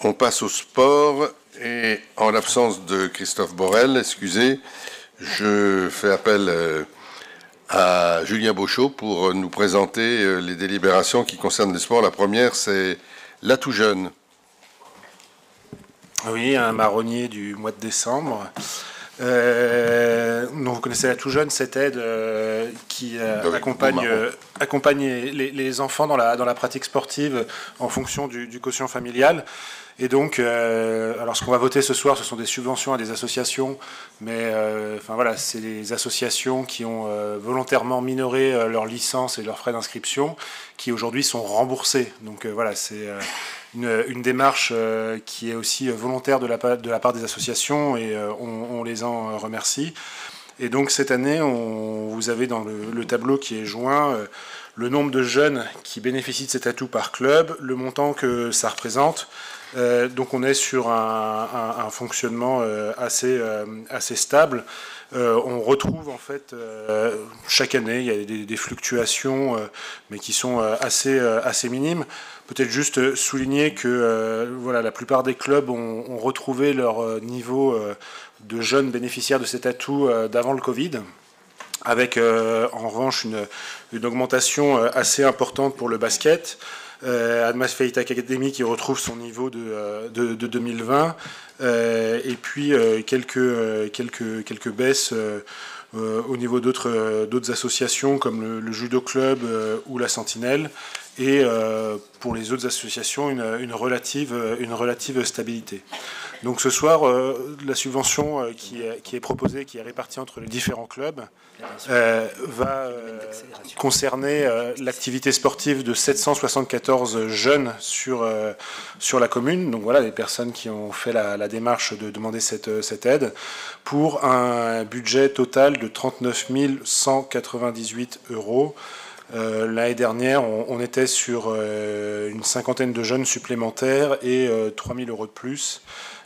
On passe au sport et en l'absence de Christophe Borel, excusez, je fais appel à Julien Beauchot pour nous présenter les délibérations qui concernent le sport. La première, c'est l'Atout Jeune. Oui, un marronnier du mois de décembre. Vous connaissez l'Atout Jeune, cette aide qui accompagne les enfants dans la pratique sportive en fonction du quotient familial. Et donc, alors ce qu'on va voter ce soir, ce sont des subventions à des associations, mais voilà, c'est des associations qui ont volontairement minoré leur licence et leurs frais d'inscription, qui aujourd'hui sont remboursés. Donc voilà, c'est une démarche qui est aussi volontaire de la part des associations, et on les en remercie. Et donc cette année, vous avez dans le tableau qui est joint le nombre de jeunes qui bénéficient de cet atout par club, le montant que ça représente. Donc on est sur un fonctionnement assez stable. On retrouve en fait chaque année, il y a des fluctuations, mais qui sont assez minimes. Peut-être juste souligner que voilà, la plupart des clubs ont retrouvé leur niveau de jeunes bénéficiaires de cet atout d'avant le Covid, avec en revanche une augmentation assez importante pour le basket. Admas Faith Academy qui retrouve son niveau de 2020, et puis quelques baisses au niveau d'autres associations comme le Judo Club ou la Sentinelle, et pour les autres associations une relative stabilité. Donc ce soir, la subvention qui est proposée, qui est répartie entre les différents clubs, va concerner l'activité sportive de 774 jeunes sur la commune. Donc voilà, des personnes qui ont fait la démarche de demander cette aide, pour un budget total de 39 198 €. L'année dernière, on était sur une cinquantaine de jeunes supplémentaires et 3 000 € de plus.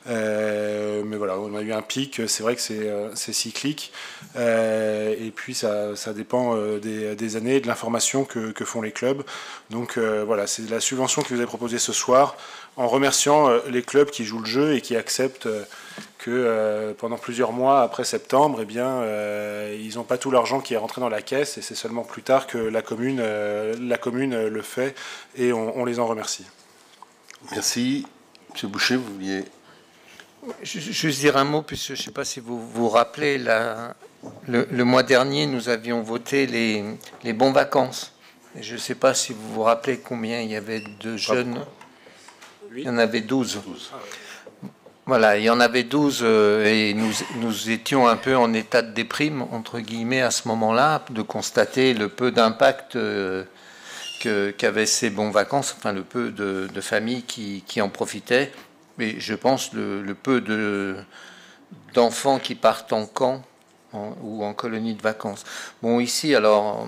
Mais voilà, on a eu un pic, c'est vrai que c'est cyclique, et puis ça dépend des années et de l'information que font les clubs. Donc voilà, c'est la subvention que vous avez proposée ce soir, en remerciant les clubs qui jouent le jeu et qui acceptent que pendant plusieurs mois après septembre, ils n'ont pas tout l'argent qui est rentré dans la caisse, et c'est seulement plus tard que la commune le fait, et on les en remercie. Merci. Monsieur Boucher, vous vouliez... Juste dire un mot, puisque je ne sais pas si vous vous rappelez, le mois dernier, nous avions voté les bons vacances. Et je ne sais pas si vous vous rappelez combien il y avait de jeunes. Il y en avait 12. Voilà, il y en avait 12, et nous étions un peu en état de déprime, entre guillemets, à ce moment-là, de constater le peu d'impact qu'avaient ces bons vacances, enfin le peu de familles qui en profitaient. Mais je pense le peu d'enfants qui partent en camp ou en colonie de vacances. Bon, ici, alors,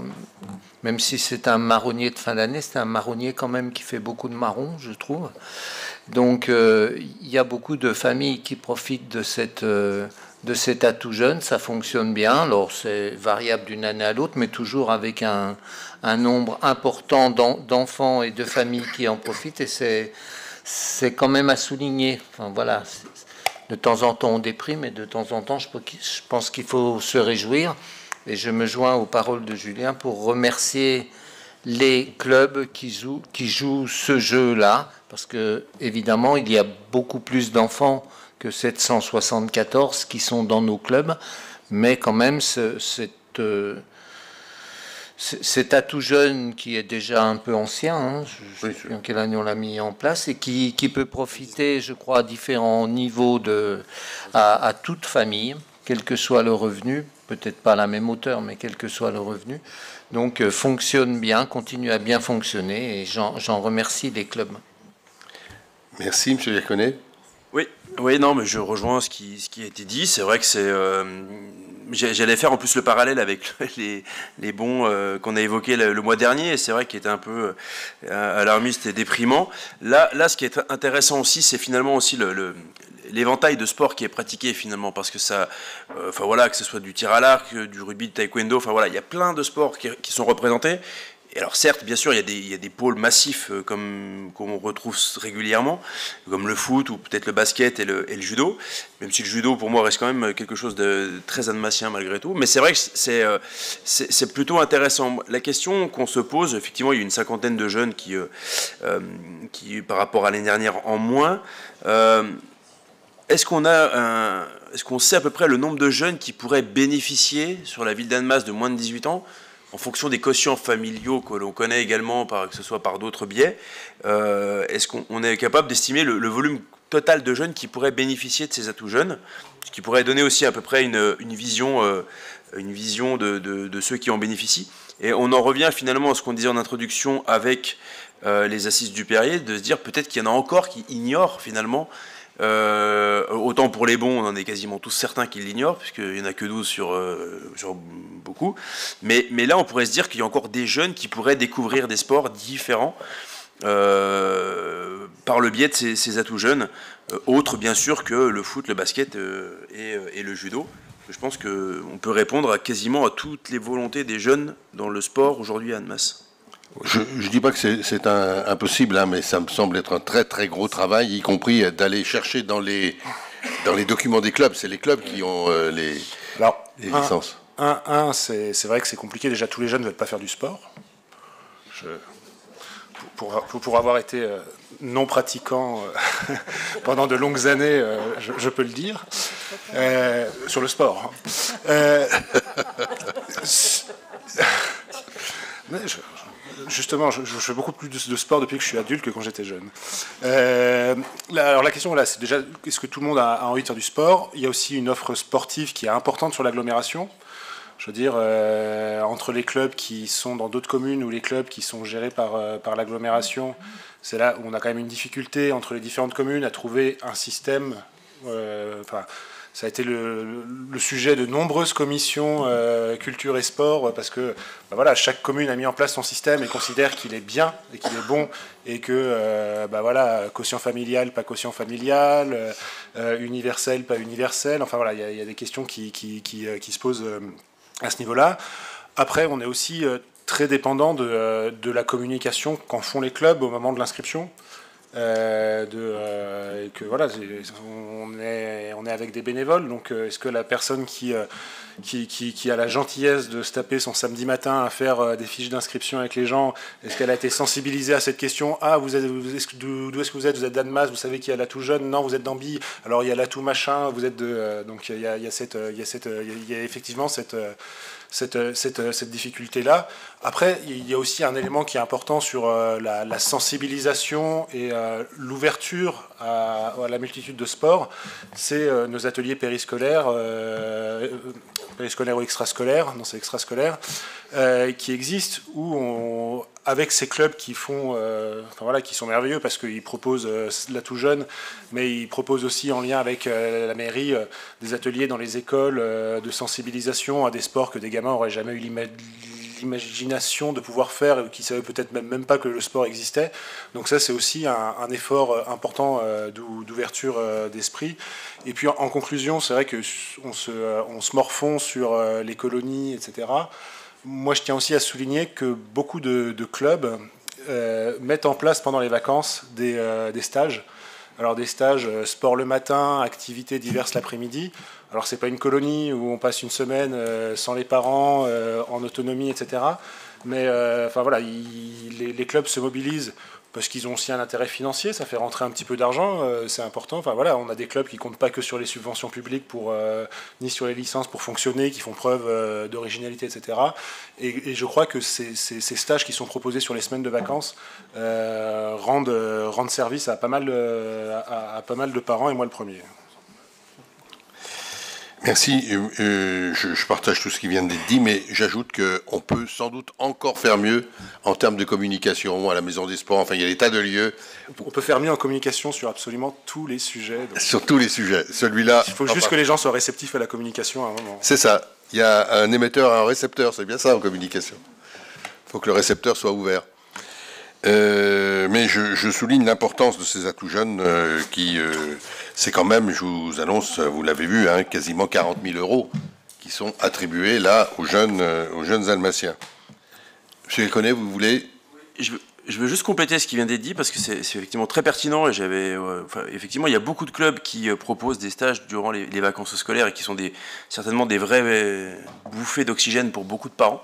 même si c'est un marronnier de fin d'année, c'est un marronnier quand même qui fait beaucoup de marrons, je trouve. Donc, il y a beaucoup de familles qui profitent de cet atout jeune. Ça fonctionne bien. Alors, c'est variable d'une année à l'autre, mais toujours avec un nombre important d'enfants et de familles qui en profitent, et c'est quand même à souligner. Enfin, voilà, de temps en temps on déprime, et de temps en temps je pense qu'il faut se réjouir. Et je me joins aux paroles de Julien pour remercier les clubs qui jouent ce jeu-là, parce que évidemment il y a beaucoup plus d'enfants que 774 qui sont dans nos clubs, mais quand même cet atout jeune qui est déjà un peu ancien, je ne sais plus en quelle année on l'a mis en place, et qui peut profiter, je crois, à différents niveaux à toute famille, quel que soit le revenu, peut-être pas à la même hauteur, mais quel que soit le revenu. Donc fonctionne bien, continue à bien fonctionner, et j'en remercie les clubs. Merci, M. Diaconet. Oui, non, mais je rejoins ce qui a été dit. C'est vrai que c'est... J'allais faire en plus le parallèle avec les bons qu'on a évoqués le mois dernier, et c'est vrai qu'il était un peu alarmiste et déprimant. Là, ce qui est intéressant aussi, c'est finalement aussi l'éventail de sport qui est pratiqué finalement, parce que ça, enfin voilà, que ce soit du tir à l'arc, du rugby, du taekwondo, enfin voilà, il y a plein de sports qui sont représentés. alors certes, bien sûr, il y a des pôles massifs qu'on retrouve régulièrement, comme le foot ou peut-être le basket et le judo, même si le judo pour moi reste quand même quelque chose de très annemassien malgré tout. Mais c'est vrai que c'est plutôt intéressant. La question qu'on se pose, effectivement, il y a une cinquantaine de jeunes qui par rapport à l'année dernière en moins. Est-ce qu'on sait à peu près le nombre de jeunes qui pourraient bénéficier sur la ville d'Annemasse de moins de 18 ans en fonction des quotients familiaux que l'on connaît également, que ce soit par d'autres biais? Est-ce qu'on est capable d'estimer le volume total de jeunes qui pourraient bénéficier de ces atouts jeunes, ce qui pourrait donner aussi à peu près une vision de ceux qui en bénéficient? Et on en revient finalement à ce qu'on disait en introduction avec les assises du Perrier, de se dire peut-être qu'il y en a encore qui ignorent finalement. Autant pour les bons, on en est quasiment tous certains qu'ils l'ignorent, puisqu'il n'y en a que 12 sur beaucoup. Mais là, on pourrait se dire qu'il y a encore des jeunes qui pourraient découvrir des sports différents par le biais de ces atouts jeunes, autres bien sûr que le foot, le basket et le judo. Je pense qu'on peut répondre quasiment à toutes les volontés des jeunes dans le sport aujourd'hui à Annemasse. Je ne dis pas que c'est impossible, hein, mais ça me semble être un très très gros travail, y compris d'aller chercher dans les documents des clubs. C'est les clubs qui ont les licences. C'est vrai que c'est compliqué. Déjà, tous les jeunes ne veulent pas faire du sport. Pour avoir été non pratiquant pendant de longues années, je peux le dire, sur le sport. Justement, je fais beaucoup plus de sport depuis que je suis adulte que quand j'étais jeune. Alors la question, là, c'est déjà, est-ce que tout le monde a envie de faire du sport? Il y a aussi une offre sportive qui est importante sur l'agglomération. Je veux dire, entre les clubs qui sont dans d'autres communes ou les clubs qui sont gérés par l'agglomération, c'est là où on a quand même une difficulté entre les différentes communes à trouver un système... Ça a été le sujet de nombreuses commissions culture et sport, parce que voilà, chaque commune a mis en place son système et considère qu'il est bien et qu'il est bon, et que voilà, quotient familial, pas quotient familial, universel, pas universel. Enfin voilà, il y a des questions qui se posent à ce niveau-là. Après, on est aussi très dépendant de la communication qu'en font les clubs au moment de l'inscription. Que voilà, on est avec des bénévoles, donc est-ce que la personne qui a la gentillesse de se taper son samedi matin à faire des fiches d'inscription avec les gens, est-ce qu'elle a été sensibilisée à cette question? Ah, d'où est-ce que vous êtes? Vous êtes d'Annemasse, vous savez qu'il y a l'atout jeune? Non, vous êtes d'Amby, alors il y a l'atout machin, vous êtes de... donc il y a effectivement cette difficulté-là. Après, il y a aussi un élément qui est important sur la sensibilisation et l'ouverture à la multitude de sports. C'est nos ateliers périscolaires ou extrascolaires, non c'est extrascolaire, qui existent, où avec ces clubs qui font, qui sont merveilleux parce qu'ils proposent l'atout jeune, mais ils proposent aussi en lien avec la mairie des ateliers dans les écoles de sensibilisation à des sports que des gamins n'auraient jamais eu l'imagination de pouvoir faire, et qui ne savaient peut-être même pas que le sport existait. Donc ça, c'est aussi un effort important d'ouverture d'esprit. Et puis en conclusion, c'est vrai qu'on se morfond sur les colonies, etc. Moi, je tiens aussi à souligner que beaucoup de clubs mettent en place pendant les vacances des stages. Alors des stages sport le matin, activités diverses l'après-midi. Alors c'est pas une colonie où on passe une semaine sans les parents, en autonomie, etc. Mais les clubs se mobilisent parce qu'ils ont aussi un intérêt financier, ça fait rentrer un petit peu d'argent, c'est important. Enfin voilà, on a des clubs qui comptent pas que sur les subventions publiques ni sur les licences pour fonctionner, qui font preuve d'originalité, etc. Et je crois que ces stages qui sont proposés sur les semaines de vacances rendent service à pas mal de parents, et moi le premier. Merci. Je partage tout ce qui vient d'être dit, mais j'ajoute qu'on peut sans doute encore faire mieux en termes de communication à la Maison des Sports. Enfin, il y a des tas de lieux. On peut faire mieux en communication sur absolument tous les sujets. Donc... Sur tous les sujets. Celui-là. Il faut juste que les gens soient réceptifs à la communication à un moment. C'est ça. Il y a un émetteur et un récepteur. C'est bien ça en communication. Il faut que le récepteur soit ouvert. Mais je souligne l'importance de ces atouts jeunes qui, c'est quand même, je vous annonce, vous l'avez vu, hein, quasiment 40 000 € qui sont attribués là aux jeunes Almaciens. Monsieur Econnet, vous voulez? Je veux juste compléter ce qui vient d'être dit parce que c'est effectivement très pertinent et effectivement il y a beaucoup de clubs qui proposent des stages durant les vacances scolaires et qui sont certainement des vraies bouffées d'oxygène pour beaucoup de parents.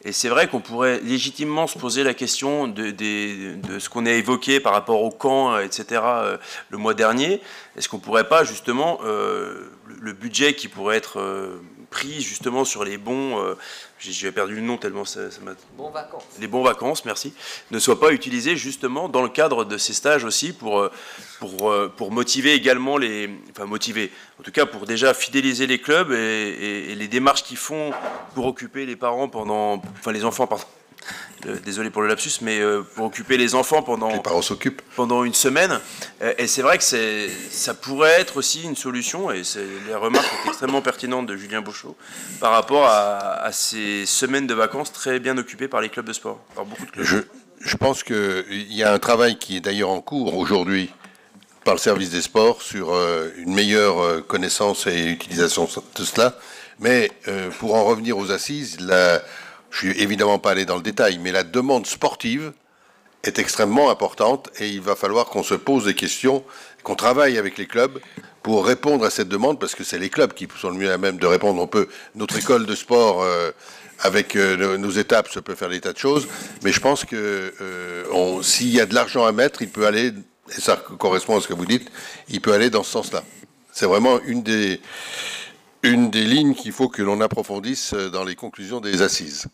Et c'est vrai qu'on pourrait légitimement se poser la question de ce qu'on a évoqué par rapport au camp, etc. Le mois dernier. Est-ce qu'on pourrait pas justement le budget qui pourrait être pris justement sur les bons, j'ai perdu le nom tellement ça m'a... Bons vacances. Les bons vacances, merci, ne soit pas utilisé justement dans le cadre de ces stages aussi pour motiver également motiver, en tout cas pour déjà fidéliser les clubs et les démarches qu'ils font pour occuper les parents les enfants, pardon. Désolé pour le lapsus, mais pour occuper les enfants les parents s'occupent pendant une semaine. Et c'est vrai que ça pourrait être aussi une solution, et les remarques sont extrêmement pertinentes de Julien Beauchot par rapport à ces semaines de vacances très bien occupées par les clubs de sport, par beaucoup de clubs. Je pense qu'il y a un travail qui est d'ailleurs en cours aujourd'hui par le service des sports sur une meilleure connaissance et utilisation de cela. Mais pour en revenir aux assises, je ne suis évidemment pas allé dans le détail, mais la demande sportive est extrêmement importante et il va falloir qu'on se pose des questions, qu'on travaille avec les clubs pour répondre à cette demande, parce que c'est les clubs qui sont le mieux à même de répondre. Notre école de sport, avec nos étapes, ça peut faire des tas de choses, mais je pense que s'il y a de l'argent à mettre, il peut aller, et ça correspond à ce que vous dites, il peut aller dans ce sens-là. C'est vraiment une des lignes qu'il faut que l'on approfondisse dans les conclusions des assises.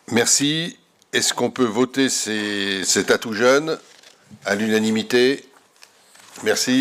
Merci. Est-ce qu'on peut voter cet atout jeune à l'unanimité? Merci.